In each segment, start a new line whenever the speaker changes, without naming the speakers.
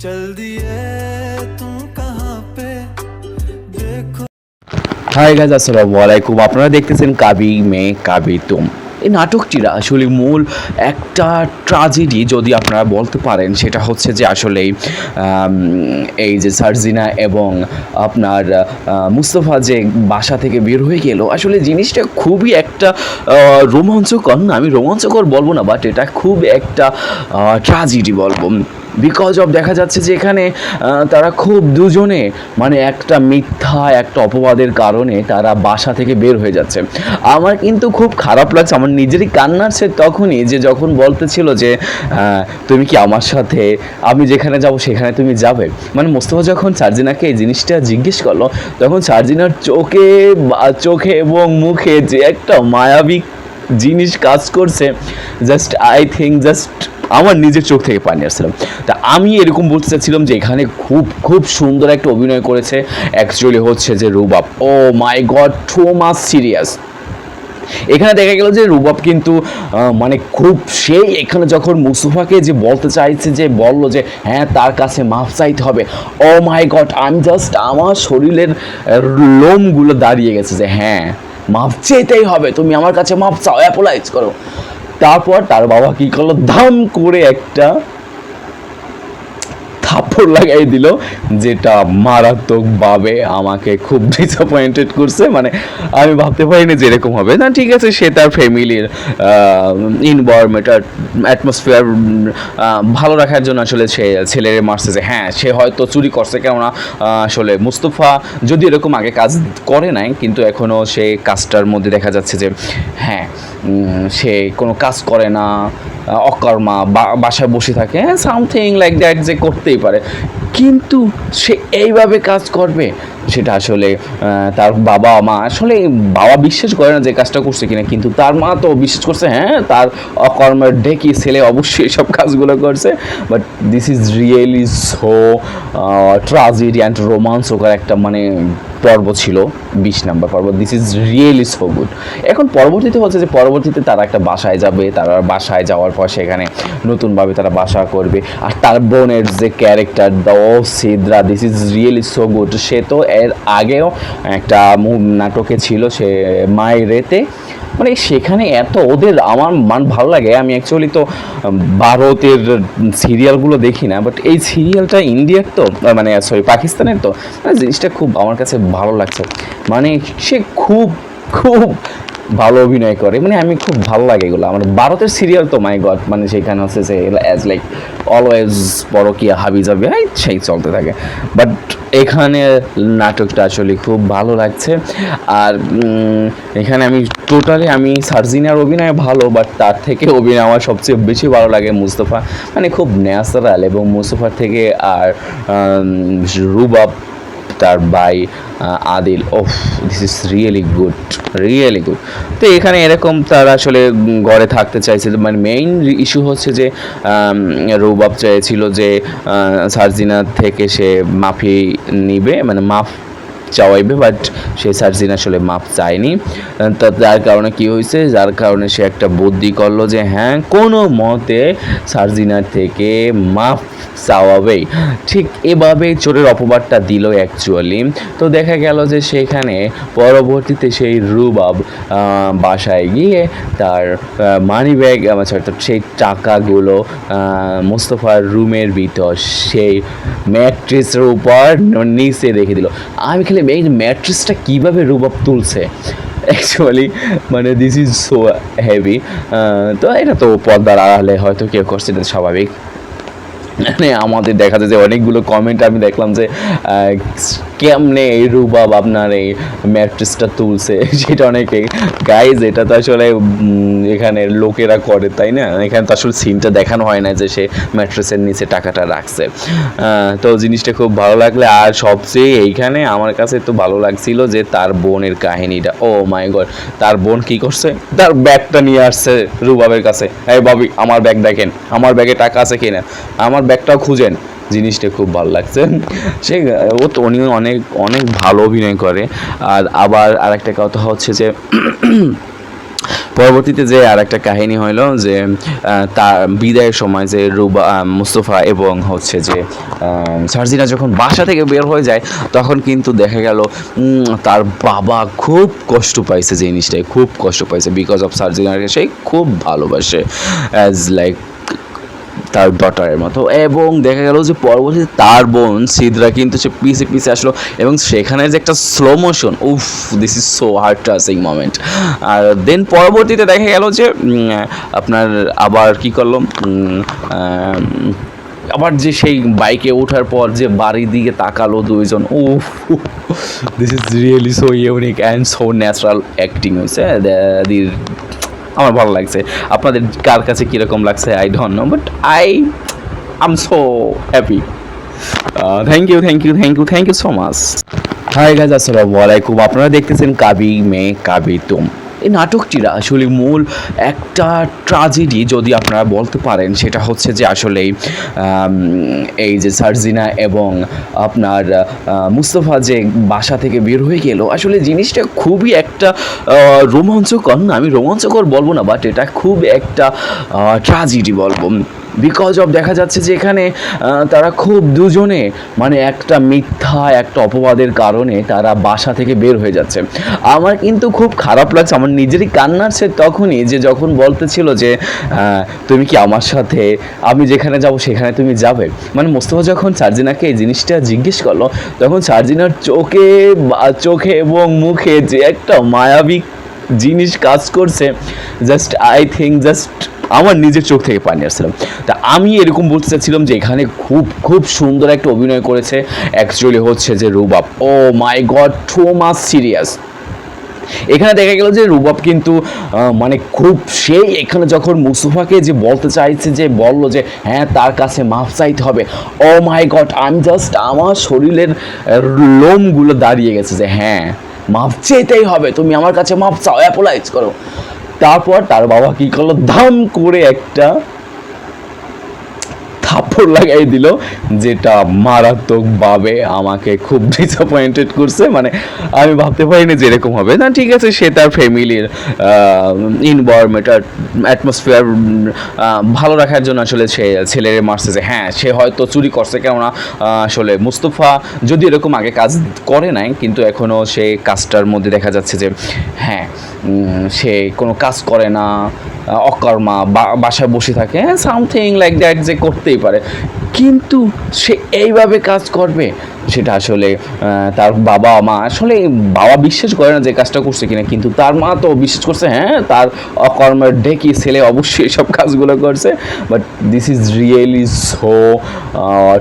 चल दिए तुम कहाँ पे देखो।
হাই গাইজ, আসসালামু আলাইকুম। আপনারা দেখতেছেন কাবি মে কাবি তুম। এই নাটকটির আসলে মূল একটা ট্রাজেডি যদি আপনারা বলতে পারেন, সেটা হচ্ছে যে আসলে এই যে সার্জিনা এবং আপনার মুস্তফা যে বাসা থেকে বের হয়ে গেল, আসলে জিনিসটা খুবই একটা রোমাঞ্চকর না, আমি রোমাঞ্চকর বলবো না, বাট এটা খুব একটা ট্রাজেডি বলবো। বিকজ অফ দেখা যাচ্ছে যে এখানে তারা খুব দুজনে মানে একটা মিথ্যা একটা অপবাদের কারণে তারা বাসা থেকে বের হয়ে যাচ্ছে। আমার কিন্তু খুব খারাপ লাগছে, আমার নিজেরই কান্না আসছে তখনই, যে যখন বলতেছিল যে তুমি কি আমার সাথে, আমি যেখানে যাব সেখানে তুমি যাবে। মানে মোস্তফা যখন সার্জিনাকে এই জিনিসটা জিজ্ঞেস করলো, তখন সার্জিনার চোখে এবং মুখে যে একটা মায়াবী জিনিস কাজ করছে, জাস্ট আই থিঙ্ক জাস্ট আমার নিজের চোখ থেকে পানি আসছিলাম। তা আমি এরকম বলতে চাচ্ছিলাম যে এখানে খুব খুব সুন্দর একটা অভিনয় করেছে অ্যাকচুয়ালি হচ্ছে যে রুবাব। ও মাই গড, টু মাচ সিরিয়াস। এখানে দেখা গেল যে রুবাব কিন্তু মানে খুব সেই এখানে যখন মুস্তফাকে যে বলতে চাইছে, যে বললো যে হ্যাঁ তার কাছে মাফ চাইতে হবে, ও মাই গড, আমি জাস্ট আমার শরীরের লোমগুলো দাঁড়িয়ে গেছে যে হ্যাঁ মাফ চেতেই হবে, তুমি আমার কাছে মাফ চাও, অ্যাপোলাইজ করো। তারপর তার বাবা কি করলো, ধাম করে একটা থাপ্পড় লাগাই দিল, যেটা মারাত্মকভাবে আমাকে খুব ডিসঅ্যাপয়েন্টেড করছে। মানে আমি ভাবতে পারিনি যে এরকম হবে। না ঠিক আছে, সে তার ফ্যামিলির ইনভায়রনমেন্ট আর অ্যাটমসফিয়ার ভালো রাখার জন্য আসলে সে ছেলের মারছে, যে হ্যাঁ সে হয়তো চুরি করছে। কেননা আসলে মুস্তফা যদি এরকম আগে কাজ করে নাই, কিন্তু এখনও সে কাজটার মধ্যে দেখা যাচ্ছে যে হ্যাঁ সে কোনো কাজ করে না, অকর্মা, বাসায় বসে থাকে, সামথিং লাইক দ্যাট, যে করতেই পারে। কিন্তু সে এইভাবে কাজ করবে, সেটা আসলে তার বাবা মা, আসলে বাবা বিশ্বাস করে না যে কাজটা করছে কিনা, কিন্তু তার মা তো বিশ্বাস করছে, হ্যাঁ তার অকর্মের ডেকি ছেলে অবশ্যই সব কাজগুলো করছে। But this is really so tragedy and রোমান্সকর একটা মানে পর্ব ছিল, 20 নম্বর পর্ব। This is really so good. এখন পরবর্তীতে হচ্ছে যে পরবর্তীতে তারা একটা বাসায় যাবে, তারা বাসায় যাওয়ার পর সেখানে নতুনভাবে তারা বাসা করবে। আর তার বোনের যে character Sidra, this is really so good. সে তো এর আগেও একটা নাটকে ছিল, সে মায়েরেতে, মানে সেখানে এত ওদের আমার ভালো লাগে। আমি অ্যাকচুয়ালি তো ভারতের সিরিয়ালগুলো দেখি না, বাট এই সিরিয়ালটা ইন্ডিয়ার তো, মানে সরি পাকিস্তানের তো, মানে জিনিসটা খুব আমার কাছে ভালো লাগছে। মানে সে খুব খুব ভালো অভিনয় করে, মানে আমি খুব ভালো লাগে এগুলো। আমার ভারতের সিরিয়াল তো মাই গড, মানে সেখানে হচ্ছে যে অ্যাজ লাইক অলওয়েজ পরকীয়া হাবি যাবে সেই চলতে থাকে। বাট এখানে নাটকটা আসলে খুব ভালো লাগছে। আর এখানে আমি টোটালি আমি সার্জিনার অভিনয় ভালো, বাট তার থেকে অভিনয় আমার সবচেয়ে বেশি ভালো লাগে মুস্তফা, মানে খুব ন্যাচারাল। এবং মুস্তফার থেকে আর রুবাব তার ভাই আদিল, ওফ this is really good, really good. তো এখানে এরকম তারা আসলে ঘরে থাকতে চাইছিল, মানে মেইন ইস্যু হচ্ছে যে রুবাব চেয়েছিল যে সার্জিনার থেকে সে মাফি নিবে, মানে মাফ চাওয়াইবে, বাট সে সার্জিনা আসলে মাপ চায়নি। তো যার কারণে কি হয়েছে, যার কারণে সে একটা বুদ্ধি করলো যে হ্যাঁ কোনো মতে সার্জিনার থেকে মাপ চাওয়াবেই। ঠিক এভাবে চোরের অপবাদটা দিল অ্যাকচুয়ালি। তো দেখা গেল যে সেখানে পরবর্তীতে সেই রুবাব বাসায় গিয়ে তার মানি ব্যাগ, সেই টাকাগুলো মুস্তফার রুমের ভিতর সেই ম্যাট্রেসের উপর নিচে রেখে দিল। আমি খালি এই ম্যাট্রেসটা কীভাবে রুবাব তুলছে অ্যাকচুয়ালি, মানে দিস ইজ সো হেভি। তো এটা তো পর্দার আড়ালে হয়তো কেউ করছে, এটা স্বাভাবিক। মানে আমাদের দেখা যায় যে অনেকগুলো কমেন্ট আমি দেখলাম যে কেমনে এই রুবাব আপনার এই ম্যাট্রেসটা তুলছে, সেটা অনেকে গাইজ, এটা তো আসলে এখানে লোকেরা করে, তাই না? এখানে তো আসলে সিনটা দেখানো হয় না যে সে ম্যাট্রেসের নিচে টাকাটা রাখছে। তো জিনিসটা খুব ভালো লাগলে। আর সবচেয়ে এইখানে আমার কাছে তো ভালো লাগছিল যে তার বোনের কাহিনীটা, ও মাই গড, তার বোন কি করছে, তার ব্যাগটা নিয়ে আসছে রুবাবের কাছে, এই বাবি আমার ব্যাগ দেখেন, আমার ব্যাগে টাকা আছে কিনা, আমার ব্যাগটাও খুঁজেন। জিনিসটা খুব ভালো লাগছে। সে ও তো উনি অনেক অনেক ভালো অভিনয় করে। আর আবার আরেকটা কথা হচ্ছে যে পরবর্তীতে যে আর একটা কাহিনী হইলো যে তার বিদায়ের সময় যে মুস্তফা এবং হচ্ছে যে সার্জিনা যখন বাসা থেকে বের হয়ে যায় তখন কিন্তু দেখা গেল তার বাবা খুব কষ্ট পাইছে, জিনিসটাই খুব কষ্ট পাইছে বিকজ অফ সার্জিনাকে সে খুব ভালোবাসে অ্যাজ লাইক তার ডটারের মতো। এবং দেখা গেল যে পরবর্তীতে তার বোন সিদরা কিন্তু সে পিছে পিছে আসলো এবং সেখানে যে একটা স্লো মোশন, উফ this is so heart touching moment. আর দেন পরবর্তীতে দেখা গেল যে আপনার আবার কি করলো, আবার যে সেই বাইকে ওঠার পর যে বাড়ির দিকে তাকালো দুইজন, উফ this is really so unique and so natural acting হয়েছে। আমার ভালো লাগছে। আপনাদের কার কাছে কীরকম লাগছে I don't know, but I am so happy. Thank you so much. Hi guys, আসসালামু আলাইকুম। আপনারা দেখতেছেন কাবি মে কাবি তুম। এই নাটকটির আসলে মূল একটা ট্রাজেডি যদি আপনারা বলতে পারেন, সেটা হচ্ছে যে আসলে এই যে সার্জিনা এবং আপনার মুস্তফা যে বাসা থেকে বের হয়ে গেল, আসলে জিনিসটা খুবই একটা রোমাঞ্চকর না, আমি রোমাঞ্চকর বলবো না, বাট এটা খুব একটা ট্রাজেডি বলবো। বিকজ অফ দেখা যাচ্ছে যে এখানে তারা খুব দুজনে মানে একটা মিথ্যা একটা অপবাদের কারণে তারা বাসা থেকে বের হয়ে যাচ্ছে। আমার কিন্তু খুব খারাপ লাগছে, আমার নিজেরই কান্না আসছে তখনই যে যখন বলতেছিল যে তুমি কি আমার সাথে, আমি যেখানে যাব সেখানে তুমি যাবে। মানে মোস্তফা যখন সার্জিনাকে এই জিনিসটা জিজ্ঞেস করলো তখন সার্জিনার চোখে এবং মুখে যে একটা মায়াবী জিনিস কাজ করছে, জাস্ট আই থিঙ্ক জাস্ট আমার নিজের চোখ থেকে পানি আসছিলাম। তা আমি এরকম বলতে চাচ্ছিলাম যে এখানে খুব খুব সুন্দর একটা অভিনয় করেছে অ্যাকচুয়ালি হচ্ছে যে রুবাব। ও মাই গড, টু মাচ সিরিয়াস। এখানে দেখা গেল যে রুবাব কিন্তু মানে খুব সেই এখানে যখন মুস্তফাকে যে বলতে চাইছে, যে বললো যে হ্যাঁ তার কাছে মাফ চাইতে হবে, ও মাই গড, আমি জাস্ট আমার শরীরের লোমগুলো দাঁড়িয়ে গেছে যে হ্যাঁ মাফ চেতেই হবে, তুমি আমার কাছে মাফ চাও, অ্যাপোলাইজ করো। তারপর তার বাবা কি করলো, ধাম করে একটা থাপ্পড় লাগাই দিল, যেটা মারাত্মকভাবে আমাকে খুব ডিসঅ্যাপয়েন্টেড করছে। মানে আমি ভাবতে পারিনি যে এরকম হবে। না ঠিক আছে, সে তার ফ্যামিলির ইনভায়রনমেন্ট অ্যাটমসফিয়ার ভালো রাখার জন্য আসলে সে ছেলের মারছে যে হ্যাঁ সে হয়তো চুরি করছে, কেননা আসলে মুস্তফা যদি এরকম আগে কাজ করে নাই, কিন্তু এখনও সে কাজটার মধ্যে দেখা যাচ্ছে যে হ্যাঁ সে কোনো কাজ করে না, অকর্মা, বাসায় বসে থাকে, সামথিং লাইক দ্যাট, যে করতেই পারে, কিন্তু সে এইভাবে কাজ করবে সেটা আসলে তার বাবা মা, আসলে বাবা বিশ্বাস করে না যে কাজটা করছে কিনা, কিন্তু তার মা তো বিশ্বাস করছে হ্যাঁ তার অকর্মের ডেকি ছেলে অবশ্যই এসব কাজগুলো করছে। But this is really so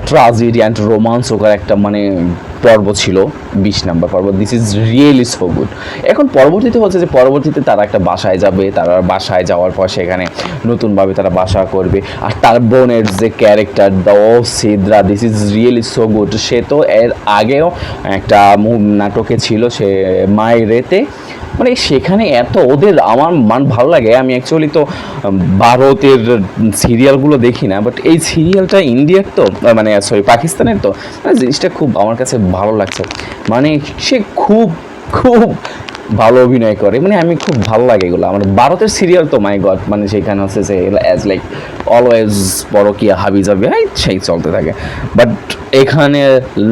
tragedy and রোমান্সকর একটা মানে পর্ব ছিল, 20 নম্বর পর্ব। This is really so good. এখন পরবর্তীতে হচ্ছে যে পরবর্তীতে তারা একটা বাসায় যাবে, তারা বাসায় যাওয়ার পর সেখানে নতুনভাবে তারা বাসা করবে। আর তার বোনের যে character Sidra, this is really so good. সে তো এর আগেও একটা নাটকে ছিল, সে মায়েরেতে, মানে সেখানে এত ওদের আমার ভালো লাগে। আমি অ্যাকচুয়ালি তো ভারতের সিরিয়ালগুলো দেখি না, বাট এই সিরিয়ালটা ইন্ডিয়ার তো মানে সরি পাকিস্তানের তো, মানে জিনিসটা খুব আমার কাছে ভালো লাগছে। মানে সে খুব খুব ভালো অভিনয় করে, মানে আমি খুব ভালো লাগে এগুলো। আমার ভারতের সিরিয়াল তো মাই গড, মানে সেখানে হচ্ছে যে অ্যাজ লাইক অলওয়েজ পরকিয়া হাবি যাবে সেই চলতে থাকে। বাট এখানে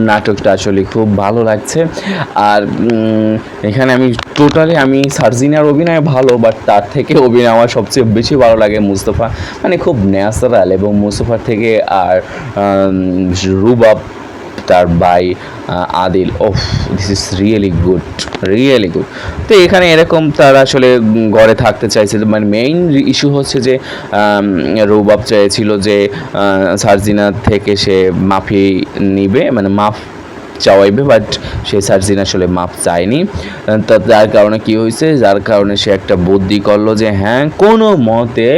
নাটকটা আসলে খুব ভালো লাগছে। আর এখানে আমি টোটালি আমি সার্জিনার অভিনয় ভালো, বাট তার থেকে অভিনয় আমার সবচেয়ে বেশি ভালো লাগে মুস্তফা, মানে খুব ন্যাচারাল। এবং মুস্তফার থেকে আর রুবাব তার ভাই আদিল, ওফ this is really good, really good. তো এখানে এরকম তারা আসলে ঘরে থাকতে চাইছিল, মানে মেইন ইস্যু হচ্ছে যে রুবাব চেয়েছিল যে সার্জিনার থেকে সে মাফি নিবে, মানে মাফ চাওয়াইবে, বাট সে সার্জিনা আসলে মাপ চায়নি। তো যার কারণে কি হয়েছে, যার কারণে সে একটা বুদ্ধি করলো যে হ্যাঁ কোনো মতে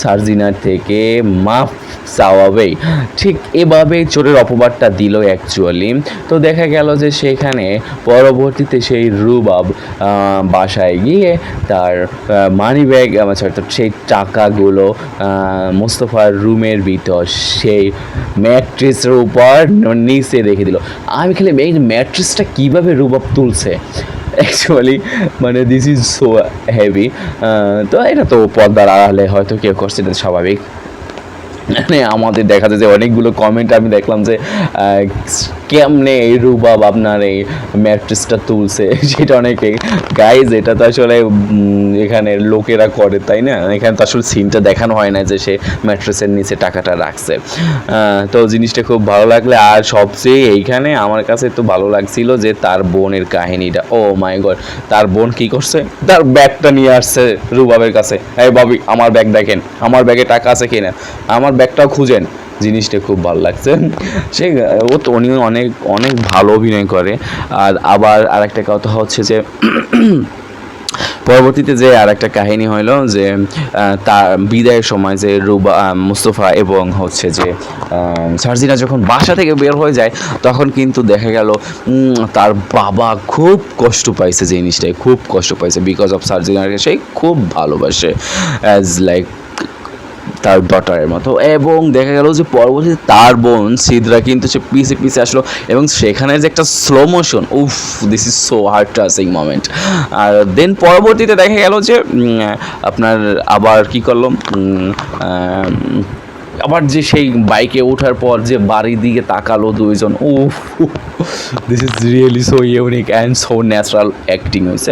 সার্জিনার থেকে মাপ চাওয়াবেই। ঠিক এভাবে চোরের অপবাদটা দিল অ্যাকচুয়ালি। তো দেখা গেল যে সেখানে পরবর্তীতে সেই রুবাব বাসায় গিয়ে তার মানি ব্যাগ সেই টাকাগুলো মুস্তফার রুমের ভিতর সেই ম্যাট্রেসের উপর নিচে রেখে দিল। আমি খালি এই ম্যাট্রেসটা কীভাবে রুবাব তুলছে, অ্যাকচুয়ালি মানে দিস ইজ সো হেভি। তো এটা তো পর্দার আড়ালে হয়তো কেউ করছে, এটা স্বাভাবিক। মানে আমাদের দেখা যায় যে অনেকগুলো কমেন্ট আমি দেখলাম যে কেমনে এই রুবাব আপনার এই ম্যাট্রেসটা তুলছে, সেটা অনেকে গাইজ এটা তো আসলে এখানে লোকেরা করে, তাই না? এখানে তো আসলে সিনটা দেখানো হয় না যে সে ম্যাট্রেসের নিচে টাকাটা রাখছে। তো জিনিসটা খুব ভালো লাগলে, আর সবচেয়ে এইখানে আমার কাছে তো ভালো লাগছিল যে তার বোনের কাহিনীটা। ও মাই গড, তার বোন কি করছে, তার ব্যাগটা নিয়ে আসছে রুবাবের কাছে, এই বাবি আমার ব্যাগ দেখেন, আমার ব্যাগে টাকা আছে কিনা, আমার ব্যাগটাও খুঁজেন। জিনিসটা খুব ভালো লাগছে। সে ও তো উনি অনেক অনেক ভালো অভিনয় করে। আর আবার আরেকটা কথা হচ্ছে যে পরবর্তীতে যে আর একটা কাহিনী হইলো যে তার বিদায়ের সময় যে মুস্তফা এবং হচ্ছে যে সার্জিনা যখন বাসা থেকে বের হয়ে যায়, তখন কিন্তু দেখা গেল তার বাবা খুব কষ্ট পাইছে, জিনিসটাই খুব কষ্ট পাইছে, বিকজ অফ সার্জিনাকে সে খুব ভালোবাসে অ্যাজ লাইক তার ডটারের মতো। এবং দেখা গেল যে পরবর্তীতে তার বোন সিদরা কিন্তু সে পিছে পিছে আসলো, এবং সেখানে যে একটা স্লো মোশন, উফ this is so heart touching moment. আর দেন পরবর্তীতে দেখা গেল যে আপনার আবার কি করলো, আবার যে সেই বাইকে ওঠার পর যে বাড়ির দিকে তাকালো দুইজন, উফ this is really so unique and so natural acting হয়েছে।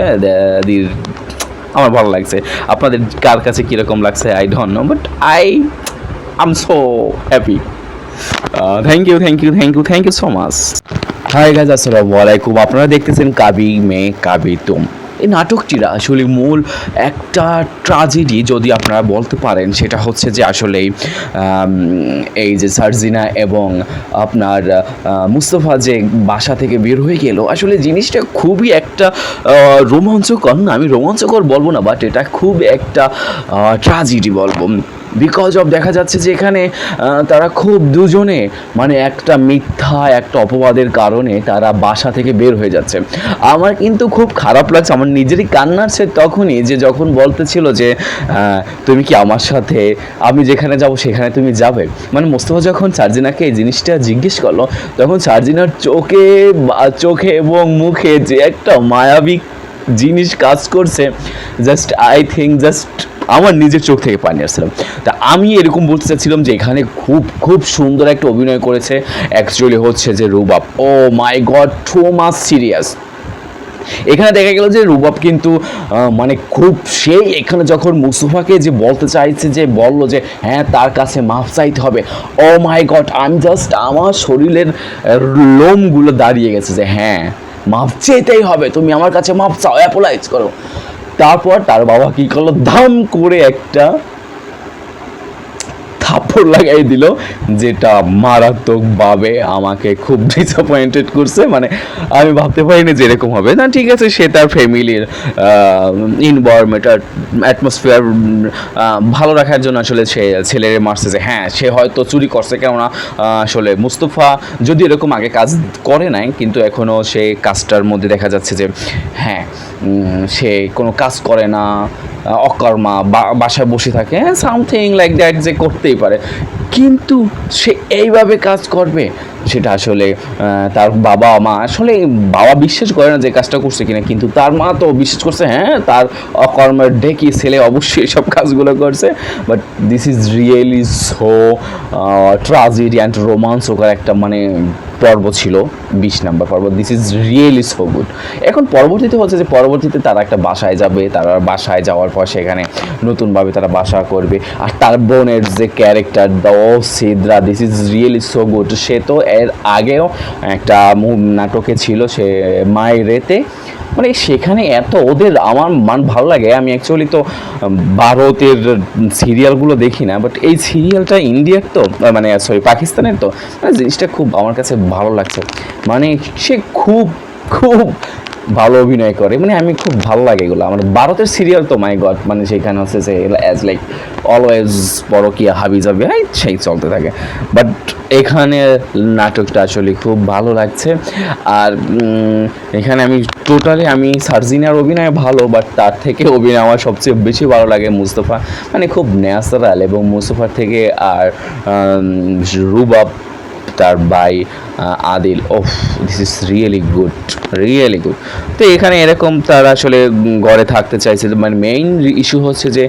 আমার ভালো লাগছে। আপনাদের কার কাছে কীরকম লাগছে I don't know, but I am so happy. Thank you so much. Hi guys, আসসালামু আলাইকুম। আপনারা দেখতেছেন কাবি মে কাবি তুম। এই নাটকটির আসলে মূল একটা ট্র্যাজেডি যদি আপনারা বলতে পারেন, সেটা হচ্ছে যে আসলে এই যে সার্জিনা এবং আপনার মুস্তফা যে বাসা থেকে বের হয়ে গেল, আসলে জিনিসটা খুবই একটা রোমাঞ্চকর না, আমি রোমাঞ্চকর বলবো না, বাট এটা খুব একটা ট্র্যাজেডি বলবো। বিকজ অফ দেখা যাচ্ছে যে এখানে তারা খুব দুজনে মানে একটা মিথ্যা একটা অপবাদের কারণে তারা বাসা থেকে বের হয়ে যাচ্ছে। আমার কিন্তু খুব খারাপ লাগছে, আমার নিজেরই কান্না আসছে তখনই, যে যখন বলতেছিল যে তুমি কি আমার সাথে, আমি যেখানে যাব সেখানে তুমি যাবে। মানে মোস্তফা যখন সার্জিনাকে এই জিনিসটা জিজ্ঞেস করলো, তখন সার্জিনার চোখে এবং মুখে যে একটা মায়াবী জিনিস কাজ করছে, জাস্ট আই থিঙ্ক জাস্ট আমার নিজের চোখ থেকে পানি আসছিলাম। তা আমি এরকম বলতে চাচ্ছিলাম যে এখানে খুব খুব সুন্দর একটা অভিনয় করেছে অ্যাকচুয়ালি হচ্ছে যে রুবাব। ও মাই গড, টু মাচ সিরিয়াস। এখানে দেখা গেল যে রুবাব কিন্তু মানে খুব সেই এখানে যখন মুস্তফাকে যে বলতে চাইছে, যে বললো যে হ্যাঁ তার কাছে মাফ চাইতে হবে, ও মাই গড, আমি জাস্ট আমার শরীরের লোমগুলো দাঁড়িয়ে গেছে যে হ্যাঁ মাফ চেতেই হবে, তুমি আমার কাছে মাফ চাও, অ্যাপোলাইজ করো। তারপর তার বাবা কি করলো, ধাম করে একটা থাপ্পড় লাগাই দিল, যেটা মারাত্মকভাবে আমাকে খুব ডিসঅ্যাপয়েন্টেড করছে। মানে আমি ভাবতে পারিনি যে এরকম হবে। না ঠিক আছে, সে তার ফ্যামিলির এনভায়রনমেন্ট অ্যাটমসফিয়ার ভালো রাখার জন্য আসলে সে ছেলেরে মারছে, যে হ্যাঁ সে হয়তো চুরি করছে, কেননা আসলে মুস্তফা যদি এরকম আগে কাজ করে নাই, কিন্তু এখনও সে কাজটার মধ্যে দেখা যাচ্ছে যে হ্যাঁ সে কোনো কাজ করে না, অকর্মা, বাসায় বসে থাকে, সামথিং লাইক দ্যাট, যে করতেই পারে, কিন্তু সে এইভাবে কাজ করবে, সেটা আসলে তার বাবা মা, আসলে বাবা বিশ্বাস করে না যে কাজটা করছে কিনা, কিন্তু তার মা তো বিশ্বাস করছে, হ্যাঁ তার অকর্মের ডেকি ছেলে অবশ্যই এসব কাজগুলো করছে। But this is really so tragedy and রোমান্সকর একটা মানে পর্ব ছিল, 20 নম্বর পর্ব। This is really so good. এখন পরবর্তীতে হচ্ছে যে পরবর্তীতে তারা একটা বাসায় যাবে, তারা বাসায় যাওয়ার পর সেখানে নতুনভাবে তারা বাসা করবে, আর তার বোনের যে character Sidra, this is really so good. সে তো এর আগেও একটা নাটকে ছিল, সে মায়েরেতে, মানে সেখানে এত ওদের আমার ভালো লাগে। আমি অ্যাকচুয়ালি তো ভারতের সিরিয়ালগুলো দেখি না, বাট এই সিরিয়ালটা ইন্ডিয়ার তো, মানে সরি পাকিস্তানের তো, মানে জিনিসটা খুব আমার কাছে ভালো লাগছে। মানে সে খুব খুব ভালো অভিনয় করে, মানে আমি খুব ভালো লাগে এগুলো। আমার ভারতের সিরিয়াল তো মাই গড, মানে সেখানে হচ্ছে যে অ্যাজ লাইক অলওয়েজ পরকিয়া হাবি যাবে সেই চলতে থাকে। বাট এখানে নাটকটা আসলে খুব ভালো লাগছে। আর এখানে আমি টোটালি আমি সার্জিনার অভিনয় ভালো, বাট তার থেকে অভিনয় আমার সবচেয়ে বেশি ভালো লাগে মুস্তফা, মানে খুব ন্যাচারাল। এবং মুস্তফার থেকে আর রুবাব তার ভাই আদিল। ওফ, this is really good, really good. তো এখানে এরকম তারা আসলে ঘরে থাকতে চাইছিল, মানে মেইন ইস্যু হচ্ছে যে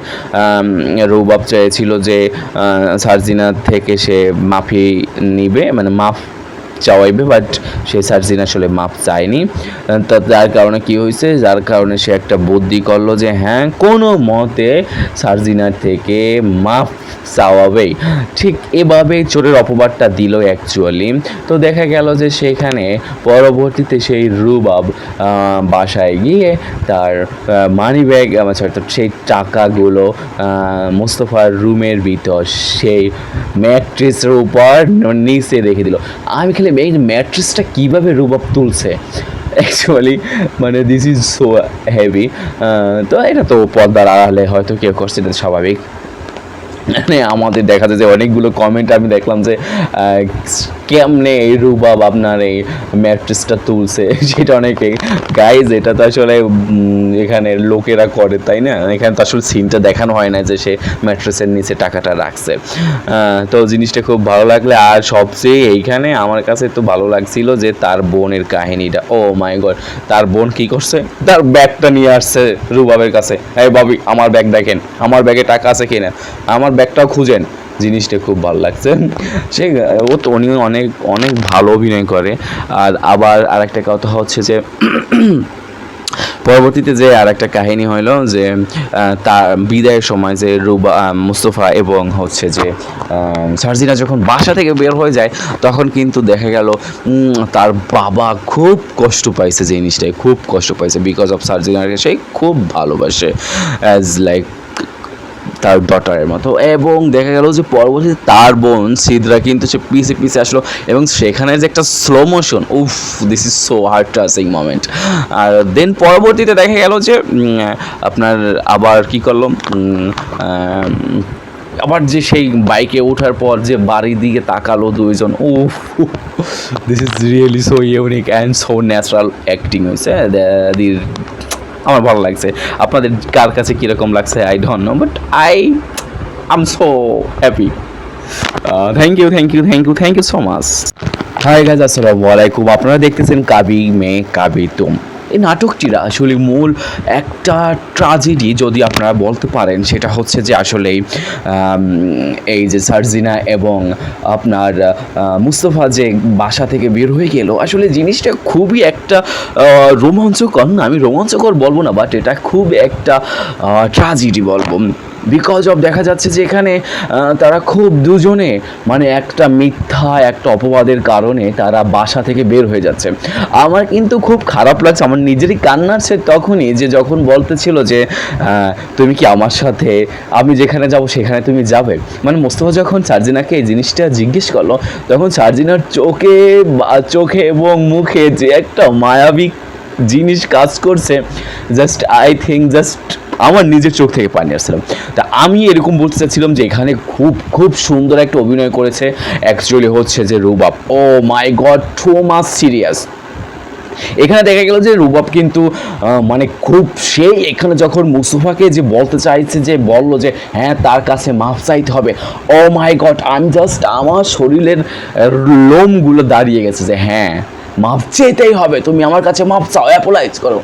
রুবাব চেয়েছিল যে সার্জিনা থেকে সে মাফি নিবে, মানে মাফ চাওয়াইবে, বাট সে সার্জিনা আসলে মাপ চায়নি। তো যার কারণে কি হয়েছে, যার কারণে সে একটা বুদ্ধি করলো যে হ্যাঁ কোনো মতে সার্জিনার থেকে মাপ চাওয়াবেই। ঠিক এভাবে চোরের অপবাদটা দিল অ্যাকচুয়ালি। তো দেখা গেল যে সেখানে পরবর্তীতে সেই রুবাব বাসায় গিয়ে তার মানি ব্যাগ, সেই টাকাগুলো মোস্তফার রুমের ভিতর সেই ম্যাট্রেসের উপর নিচে রেখে দিল। আমি খালি এই ম্যাট্রেসটা কীভাবে রুবাব তুলছে অ্যাকচুয়ালি, মানে দিস ইজ সো হেভি। তো এটা তো পর্দার আড়ালে হয়তো কেউ করছে, এটা স্বাভাবিক। মানে আমাদের দেখা যায় যে অনেকগুলো কমেন্ট আমি দেখলাম যে কেমনে এই রুবাব আপনার এই ম্যাট্রেসটা তুলছে, সেটা অনেকে গাইজ এটা তো আসলে এখানে লোকেরা করে, তাই না? এখানে তো আসলে সিনটা দেখানো হয় না যে সে ম্যাট্রেসের নিচে টাকাটা রাখছে। তো জিনিসটা খুব ভালো লাগলে, আর সবচেয়ে এইখানে আমার কাছে তো ভালো লাগছিল যে তার বোনের কাহিনীটা। ও মাই গড, তার বোন কি করছে, তার ব্যাগটা নিয়ে আসছে রুবাবের কাছে, এই বাবি আমার ব্যাগ দেখেন, আমার ব্যাগে টাকা আছে কিনা, আমার ব্যাগটাও খুঁজেন। জিনিসটা খুব ভালো লাগছে। সে ও তো উনি অনেক অনেক ভালো অভিনয় করে। আর আবার আরেকটা কথা হচ্ছে যে পরবর্তীতে যে আর একটা কাহিনী হইলো যে তার বিদায়ের সময় যে মুস্তফা এবং হচ্ছে যে সার্জিনা যখন বাসা থেকে বের হয়ে যায়, তখন কিন্তু দেখা গেল তার বাবা খুব কষ্ট পাইছে, জিনিসটাই খুব কষ্ট পাইছে, বিকজ অফ সার্জিনাকে সে খুব ভালোবাসে অ্যাজ লাইক তার ডটারের মতো। এবং দেখা গেল যে পরবর্তীতে তার বোন সিদরা কিন্তু সে পিছে পিছে আসলো, এবং সেখানে যে একটা স্লো মোশন, উফ, this is so heart touching moment. আর দেন পরবর্তীতে দেখা গেল যে আপনার আবার কি করলো, আবার যে সেই বাইকে ওঠার পর যে বাড়ির দিকে তাকালো দুইজন, উফ, this is really so unique and so natural acting হয়েছে। আমার ভালো লাগছে। আপনাদের কার কাছে কীরকম লাগছে I don't know, but I am so happy. Thank you so much. Hi guys, আসসালামু আলাইকুম। আপনারা দেখতেছেন কাবি মে কাবি তুম। এই নাটকটির আসলে মূল একটা ট্র্যাজেডি যদি আপনারা বলতে পারেন, সেটা হচ্ছে যে আসলে এই যে সার্জিনা এবং আপনার মুস্তফা যে বাসা থেকে বের হয়ে গেল, আসলে জিনিসটা খুবই একটা রোমাঞ্চকর না, আমি রোমাঞ্চকর বলবো না, বাট এটা খুব একটা ট্র্যাজেডি বলবো। বিকজ অফ দেখা যাচ্ছে যে এখানে তারা খুব দুজনে, মানে একটা মিথ্যা একটা অপবাদের কারণে তারা বাসা থেকে বের হয়ে যাচ্ছে। আমার কিন্তু খুব খারাপ লাগছে, আমার নিজেরই কান্না আসছে তখনই, যে যখন বলতেছিল যে তুমি কি আমার সাথে, আমি যেখানে যাব সেখানে তুমি যাবে। মানে মোস্তফা যখন সার্জিনাকে এই জিনিসটা জিজ্ঞেস করলো, তখন সার্জিনার চোখে এবং মুখে যে একটা মায়াবী জিনিস কাজ করছে, জাস্ট আই থিঙ্ক জাস্ট আমার নিজের চোখ থেকে পানি আসছিলাম। তা আমি এরকম বলতে চাচ্ছিলাম যে এখানে খুব খুব সুন্দর একটা অভিনয় করেছে অ্যাকচুয়ালি হচ্ছে যে রুবাব। ও মাই গড, টু মাচ সিরিয়াস। এখানে দেখা গেল যে রুবাব কিন্তু মানে খুব সেই এখানে যখন মুস্তফাকে যে বলতে চাইছে, যে বললো যে হ্যাঁ তার কাছে মাফ চাইতে হবে, ও মাই গড, আমি জাস্ট আমার শরীরের লোমগুলো দাঁড়িয়ে গেছে যে হ্যাঁ মাফ চাইতেই হবে, তুমি আমার কাছে মাফ চাও, অ্যাপোলাইজ করো।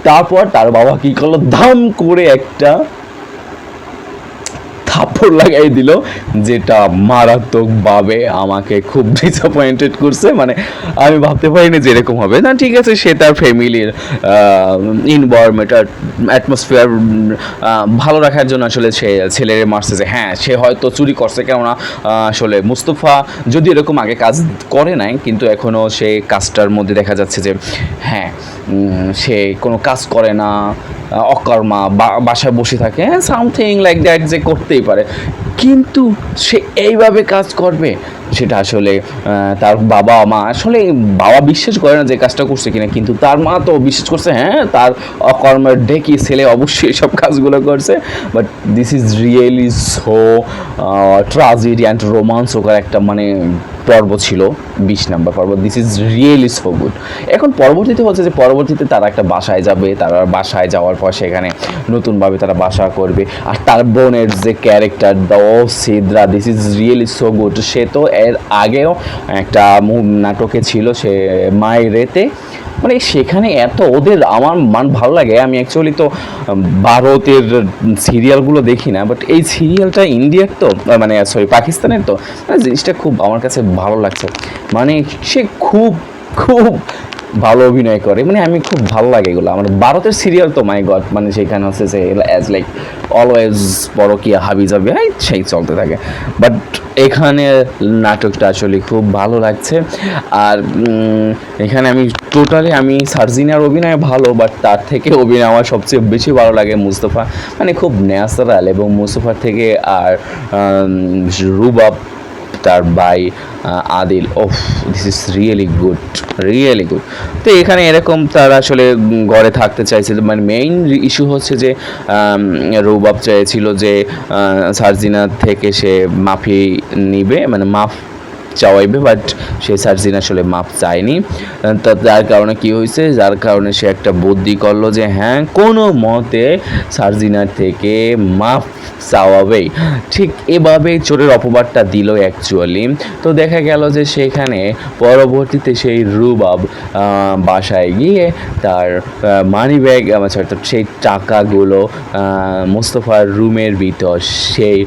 তারপর তার বাবা কি করলো, ধাম করে একটা থাপ্পড় লাগাই দিল, যেটা মারাত্মকভাবে আমাকে খুব ডিসঅ্যাপয়েন্টেড করছে। মানে আমি ভাবতে পারিনি যে এরকম হবে। না ঠিক আছে, সে তার ফ্যামিলির এনভায়রনমেন্ট আর অ্যাটমসফিয়ার ভালো রাখার জন্য আসলে সে ছেলেরে মারছে, যে হ্যাঁ সে হয়তো চুরি করছে, কেননা আসলে মুস্তফা যদি এরকম আগে কাজ করে নাই, কিন্তু এখনও সে কাজটার মধ্যে দেখা যাচ্ছে যে হ্যাঁ সে কোনো কাজ করে না, অকর্মা, বাসায় বসে থাকে, সামথিং লাইক দ্যাট, যে করতেই পারে, কিন্তু সে এইভাবে কাজ করবে, সেটা আসলে তার বাবা মা, আসলে বাবা বিশ্বাস করে না যে কাজটা করছে কিনা, কিন্তু তার মা তো বিশ্বাস করছে, হ্যাঁ তার অকর্মের ডেকি ছেলে অবশ্যই এইসব কাজগুলো করছে। But this is really so tragedy and রোমান্সকর একটা মানে পর্ব ছিল, 20 নম্বর পর্ব। This is really so good. এখন পরবর্তীতে হচ্ছে যে পরবর্তীতে তারা একটা বাসায় যাবে, তারা বাসায় যাওয়ার পর সেখানে নতুনভাবে তারা বাসা করবে। আর তার বোনের যে character Sidra, this is really so good. সে তো এর আগেও একটা নাটকে ছিল, সে মায়েরেতে, মানে সেখানে এত ওদের আমার ভালো লাগে। আমি অ্যাকচুয়ালি তো ভারতের সিরিয়ালগুলো দেখি না, বাট এই সিরিয়ালটা ইন্ডিয়ার তো, মানে সরি পাকিস্তানের তো, মানে জিনিসটা খুব আমার কাছে ভালো লাগছে। মানে সে খুব খুব ভালো অভিনয় করে, মানে আমি খুব ভালো লাগে এগুলো। আমার ভারতের সিরিয়াল তো মাই গড, মানে সেখানে হচ্ছে যে অ্যাজ লাইক অলওয়েজ পরকীয়া হাবি যাবে সেই চলতে থাকে। বাট এখানে নাটকটা আসলে খুব ভালো লাগছে। আর এখানে আমি টোটালি সার্জিনার অভিনয় ভালো, বাট তার থেকে অভিনয় আমার সবচেয়ে বেশি ভালো লাগে মুস্তফা, মানে খুব ন্যাচারাল। এবং মুস্তফার থেকে আর রুবাব তার ভাই আদিল, ওফ this is really good, really good. তো এখানে এরকম তারা আসলে ঘরে থাকতে চাইছিল, মানে মেইন ইস্যু হচ্ছে যে রুবাব চাইছিল যে সার্জিনার থেকে সে মাফি নিবে, মানে মাফ চাওয়াইবে, বাট সে সার্জিন আসলে মাপ চায়নি। তো যার কারণে কি হয়েছে, যার কারণে সে একটা বুদ্ধি করলো যে হ্যাঁ কোনো মতে সার্জিনার থেকে মাপ চাওয়াবেই। ঠিক এভাবে চোরের অপবাদটা দিল অ্যাকচুয়ালি। তো দেখা গেল যে সেখানে পরবর্তীতে সেই রুবাব বাসায় গিয়ে তার মানি ব্যাগ, সেই টাকাগুলো মুস্তফার রুমের ভিতর সেই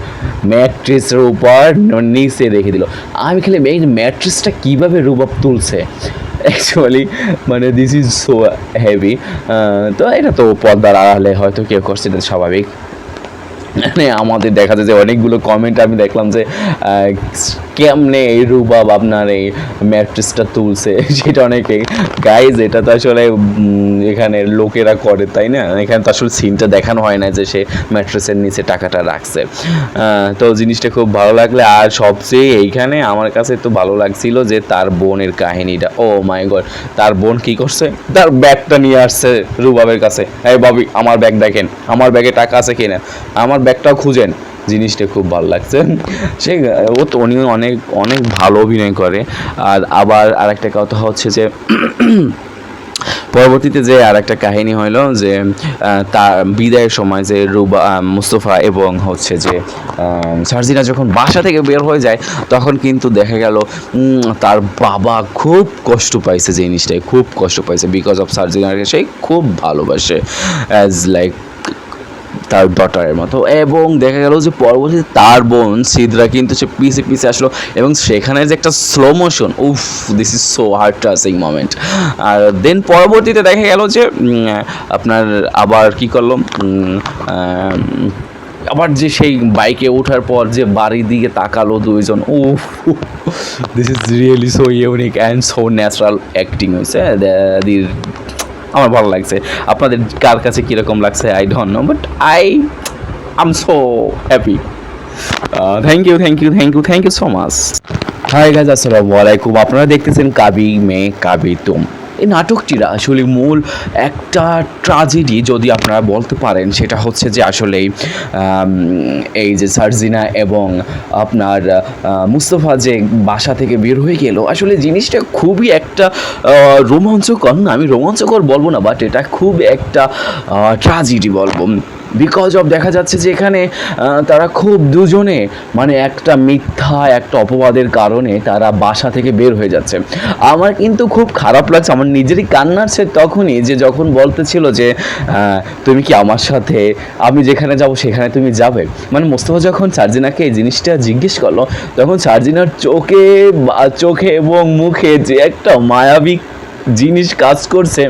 ম্যাট্রেসের উপর নিচে রেখে দিল। আমি খালি এই ম্যাট্রেসটা কীভাবে রুবাব তুলছে অ্যাকচুয়ালি, মানে দিস ইজ সো হেভি। তো এটা তো পর্দার আড়ালে হয়তো কেউ করছে, এটা স্বাভাবিক। মানে আমাদের দেখা যায় যে অনেকগুলো কমেন্ট আমি দেখলাম যে কেমনে এই রুবাব আপনার এই ম্যাট্রেসটা তুলছে, সেটা অনেকে গাইজ এটা তো আসলে এখানে লোকেরা করে, তাই না? এখানে তো আসলে সিনটা দেখানো হয় না যে সে ম্যাট্রেসের নিচে টাকাটা রাখছে। তো জিনিসটা খুব ভালো লাগলে। আর সবচেয়ে এইখানে আমার কাছে তো ভালো লাগছিল যে তার বোনের কাহিনীটা, ও মাই গড, তার বোন কি করছে, তার ব্যাগটা নিয়ে আসছে রুবাবের কাছে, এই বাবি আমার ব্যাগ দেখেন, আমার ব্যাগে টাকা আছে কিনা, আমার ব্যাগটাও খুঁজেন। জিনিসটা খুব ভালো লাগছে। সে ও তো উনি অনেক অনেক ভালো অভিনয় করে। আর আবার আরেকটা কথা হচ্ছে যে পরবর্তীতে যে আর একটা কাহিনী হইলো যে তার বিদায়ের সময় যে মুস্তফা এবং হচ্ছে যে সার্জিনা যখন বাসা থেকে বের হয়ে যায়, তখন কিন্তু দেখা গেল তার বাবা খুব কষ্ট পাইছে, জিনিসটাই খুব কষ্ট পাইছে, বিকজ অফ সার্জিনাকে সে খুব ভালোবাসে অ্যাজ লাইক তার ডটারের মতো। এবং দেখা গেল যে পরবর্তীতে তার বোন সিদ্রা কিন্তু সে পিছে পিছে আসলো, এবং সেখানে যে একটা স্লো মোশন, উফ this is so heart touching moment. আর দেন পরবর্তীতে দেখা গেল যে আপনার আবার কি করলো, আবার যে সেই বাইকে ওঠার পর যে বাড়ির দিকে তাকালো দুইজন, উফ this is really so unique and so natural acting হয়েছে। আমার ভালো লাগছে। আপনাদের কার কাছে কীরকম লাগছে I don't know, but I am so happy. Thank you so much. Hi guys, আসসালামু আলাইকুম। আপনারা দেখতেছেন কাবি মে কাবি তুম। এই নাটকটির আসলে মূল একটা ট্র্যাজেডি যদি আপনারা বলতে পারেন, সেটা হচ্ছে যে আসলে এই যে সার্জিনা এবং আপনার মুস্তফা যে বাসা থেকে বের হয়ে গেল, আসলে জিনিসটা খুবই একটা রোমাঞ্চকর না, আমি রোমাঞ্চকর বলবো না, বাট এটা খুব একটা ট্র্যাজেডি বলবো। বিকজ অফ দেখা যাচ্ছে যে এখানে তারা খুব দুজনে, মানে একটা মিথ্যা একটা অপবাদের কারণে তারা বাসা থেকে বের হয়ে যাচ্ছে। আমার কিন্তু খুব খারাপ লাগছে, আমার নিজেরই কান্না আসছে তখনই, যে যখন বলতেছিল যে তুমি কি আমার সাথে, আমি যেখানে যাব সেখানে তুমি যাবে। মানে মোস্তফা যখন সার্জিনাকে এই জিনিসটা জিজ্ঞেস করলো, তখন সার্জিনার চোখে এবং মুখে যে একটা মায়াবী জিনিস কাজ করছে,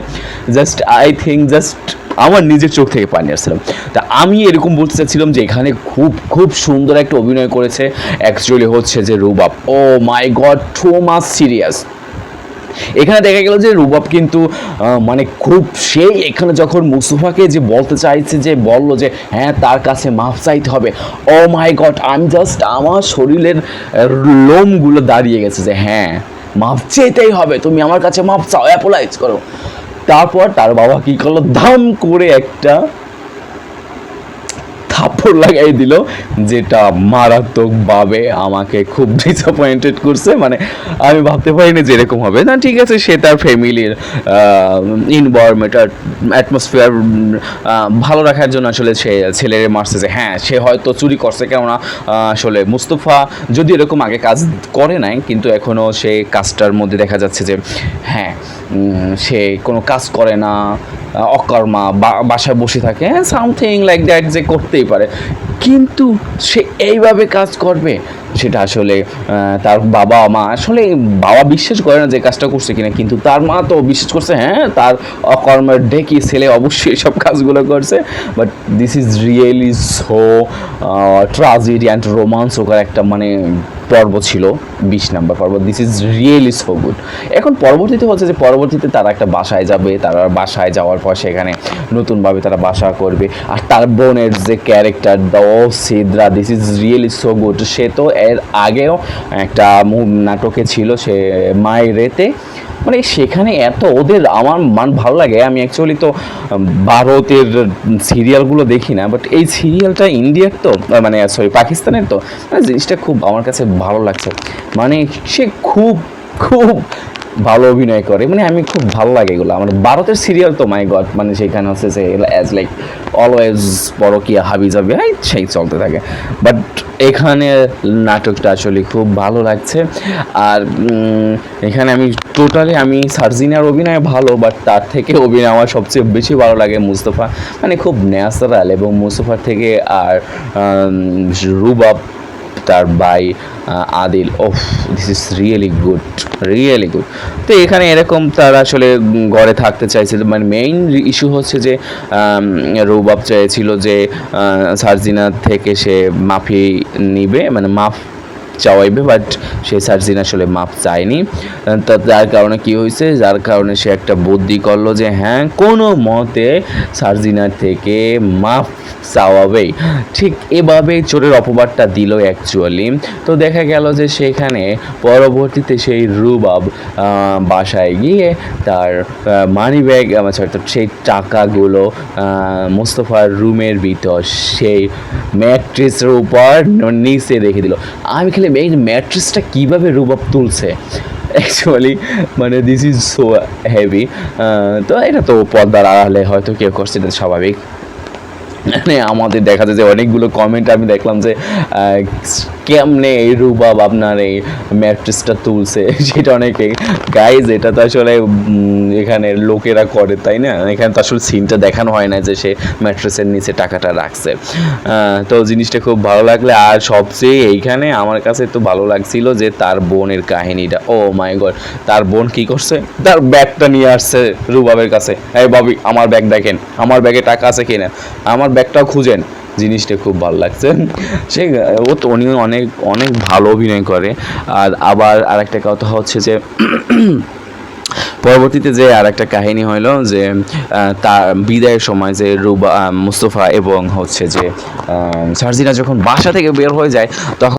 জাস্ট আই থিঙ্ক জাস্ট আমার নিজের চোখ থেকে পানি আসছিলাম। তা আমি এরকম বলতে চাচ্ছিলাম যে এখানে খুব খুব সুন্দর একটা অভিনয় করেছে অ্যাকচুয়ালি হচ্ছে যে রুবাব। ও মাই গড, টু মাচ সিরিয়াস। এখানে দেখা গেল যে রুবাব কিন্তু মানে খুব সেই এখানে যখন মুস্তফাকে যে বলতে চাইছে, যে বললো যে হ্যাঁ তার কাছে মাফ চাইতে হবে, ও মাই গড, আমি জাস্ট আমার শরীরের লোমগুলো দাঁড়িয়ে গেছে যে হ্যাঁ মাফ চাইতেই হবে, তুমি আমার কাছে মাফ চাও, অ্যাপোলাইজ করো। তারপর তার বাবা কি করলো, ধাম করে একটা থাপ্পড় দৌড় লাগাই দিল, যেটা মারাত্মকভাবে আমাকে খুব ডিসঅ্যাপয়েন্টেড করছে। মানে আমি ভাবতে পারিনি যে এরকম হবে। না ঠিক আছে, সে তার ফ্যামিলির ইনভায়রনমেন্ট অ্যাটমসফিয়ার ভালো রাখার জন্য আসলে সে ছেলেরে মারছে, যে হ্যাঁ সে হয়তো চুরি করছে, কেননা আসলে মুস্তফা যদি এরকম আগে কাজ করে নাই, কিন্তু এখনও সে কাজটার মধ্যে দেখা যাচ্ছে যে হ্যাঁ সে কোনো কাজ করে না, অকর্মা, বাসায় বসে থাকে, সামথিং লাইক দ্যাট, যে করতেই পারে, কিন্তু সে এইভাবে কাজ করবে সেটা আসলে তার বাবা মা, আসলে বাবা বিশ্বাস করে না যে কাজটা করছে কিনা, কিন্তু তার মা তো বিশ্বাস করছে, হ্যাঁ তার অকর্মের ডেকি ছেলে অবশ্যই সব কাজগুলো করছে। But this is really so tragedy and রোমান্সকর একটা মানে পর্ব ছিল, 20 নম্বর পর্ব। This is really so good. এখন পরবর্তীতে হচ্ছে যে পরবর্তীতে তারা একটা বাসায় যাবে, তারা বাসায় যাওয়ার পর সেখানে নতুনভাবে তারা বাসা করবে, আর তার বোনের যে character Sidra, this is really so good. সে তো এর আগেও একটা নাটকে ছিল, সে মায়েরেতে, মানে সেখানে এত ওদের আমার ভালো লাগে। আমি অ্যাকচুয়ালি তো ভারতের সিরিয়ালগুলো দেখি না, বাট এই সিরিয়ালটা ইন্ডিয়ার তো, মানে সরি পাকিস্তানের তো, মানে জিনিসটা খুব আমার কাছে ভালো লাগছে। মানে সে খুব খুব ভালো অভিনয় করে, মানে আমি খুব ভালো লাগে এগুলো। আমার ভারতের সিরিয়াল তো মাই গড, মানে সেখানে হচ্ছে যে অ্যাজ লাইক অলওয়েজ পরকিয়া হাবি যাবে সেই চলতে থাকে। বাট এখানে নাটকটা আসলে খুব ভালো লাগছে। আর এখানে আমি টোটালি সার্জিনার অভিনয় ভালো, বাট তার থেকে অভিনয় আমার সবচেয়ে বেশি ভালো লাগে মুস্তফা, মানে খুব ন্যাচারাল। এবং মুস্তফার থেকে আর রুবাব, তার ভাই আদিল, ওফ this is really good, really good. তো এখানে এরকম তারা আসলে ঘরে থাকতে চাইছিল, মানে মেইন ইস্যু হচ্ছে যে রুবাব চেয়েছিল যে সার্জিনার থেকে সে মাফি নিবে, মানে মাফ চাওয়াইবে, বাট সে সার্জিন আসলে মাপ চায়নি। তো যার কারণে কি হয়েছে, যার কারণে সে একটা বুদ্ধি করলো যে হ্যাঁ কোনো মতে সার্জিনার থেকে মাপ চাওয়াবেই। ঠিক এভাবেই চোরের অপবাদটা দিল অ্যাকচুয়ালি। তো দেখা গেল যে সেখানে পরবর্তীতে সেই রুবাব বাসায় গিয়ে তার মানি ব্যাগ, সেই টাকাগুলো মুস্তফার রুমের ভিতর সেই ম্যাট্রেসের উপর নিচে রেখে দিল। আমি খালি এই ম্যাট্রেসটা কীভাবে রুবাব তুলছে অ্যাকচুয়ালি, মানে দিস ইজ সো হেভি। তো এটা তো পর্দার আড়ালে হয়তো কেউ করছে, এটা স্বাভাবিক। মানে আমাদের দেখা যায় যে অনেকগুলো কমেন্ট আমি দেখলাম যে কেমনে এই রুবাব আপনার এই ম্যাট্রেসটা তুলছে, সেটা অনেকে গাইজ, এটা তো আসলে এখানে লোকেরা করে, তাই না? এখানে তো আসলে সিনটা দেখানো হয় না যে সে ম্যাট্রেসের নিচে টাকাটা রাখছে। তো জিনিসটা খুব ভালো লাগলে, আর সবচেয়ে এইখানে আমার কাছে তো ভালো লাগছিল যে তার বোনের কাহিনীটা। ও মাই গড, তার বোন কি করছে, তার ব্যাগটা নিয়ে আসছে রুবাবের কাছে, এই বাবি আমার ব্যাগ দেখেন, আমার ব্যাগে টাকা আছে কিনা, আমার ব্যাগটাও খুঁজেন। জিনিসটা খুব ভালো লাগছে। সে ও তো উনি অনেক অনেক ভালো অভিনয় করে। আর আবার আরেকটা কথা হচ্ছে যে পরবর্তীতে যে আর একটা কাহিনী হইলো যে তার বিদায়ের সময় যে মুস্তফা এবং হচ্ছে যে সার্জিনা যখন বাসা থেকে বের হয়ে যায়, তখন